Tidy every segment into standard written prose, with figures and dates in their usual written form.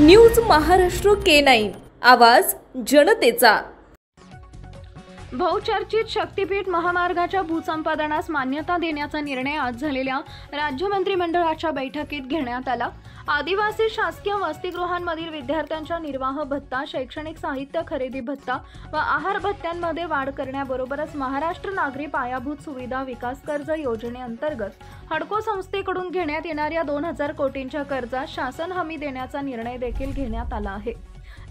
News Maharashtra K9 आवाज जनतेचा। बहुचर्चित शक्तीपीठ महामार्गाच्या भूसंपादनास मान्यता देण्याचा निर्णय आज झालेल्या राज्य मंत्रिमंडळाच्या बैठकीत घेण्यात आला। आदिवासी शासकीय वसतिगृहांमधील विद्यार्थ्यांच्या निर्वाह भत्ता, शैक्षणिक साहित्य खरेदी भत्ता व आहार भत्त्यांमध्ये वाढ करण्याबरोबरच महाराष्ट्र नागरी पायाभूत सुविधा विकास कर्ज योजनेअंतर्गत हडको संस्थेकडून घेण्यात येणाऱ्या 2000 कोटींच्या कर्जात शासन हमी देण्याचा निर्णय देखील घेण्यात आला आहे।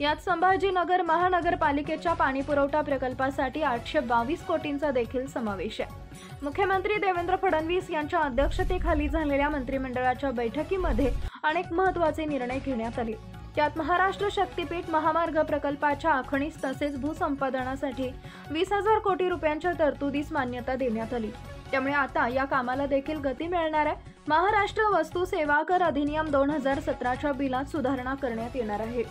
यात संभाजीनगर महानगरपालिकेच्या पाणीपुरवठा प्रकल्पासाठी 822 कोटींचा देखील समावेश आहे। मुख्यमंत्री देवेंद्र फडणवीस यांच्या अध्यक्षतेखाली झालेल्या मंत्रिमंडळाच्या बैठकीमध्ये अनेक महत्त्वाचे निर्णय घेण्यात आले। त्यात महाराष्ट्र शक्तीपीठ महामार्ग प्रकल्पाच्या आखणीस तसेच भूसंपादनासाठी 20,000 कोटी रुपयांच्या तरतुदीस मान्यता देण्यात आली। त्यामुळे आता या कामाला देखील गती मिळणार आहे। महाराष्ट्र वस्तू सेवा कर अधिनियम 2017च्या बिलात सुधारणा करण्यात येणार आहे।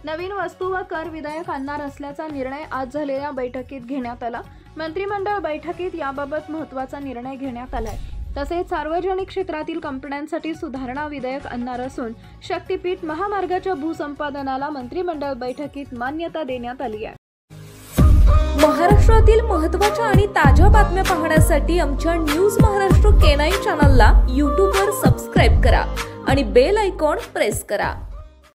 नवीन वस्तू व कर विधेयक आणणार असल्याचा निर्णय आज झालेल्या बैठकीत घेण्यात आला। मंत्रिमंडळ बैठकीत याबाबत महत्त्वाचा निर्णय घेण्यात आलाय। तसेच सार्वजनिक क्षेत्रातील कंपन्यांसाठी सुधारणा विधेयक आणणार असून शक्तीपीठ महामार्गाच्या भूसंपादनाला मंत्रिमंडळ बैठकीत मान्यता देण्यात आली आहे। महाराष्ट्रातील महत्त्वाच्या आणि ताज्या बातम्या पाहण्यासाठी आमच्या न्यूज महाराष्ट्र K9 चॅनलला YouTube वर सबस्क्राइब करा आणि बेल आयकॉन प्रेस करा।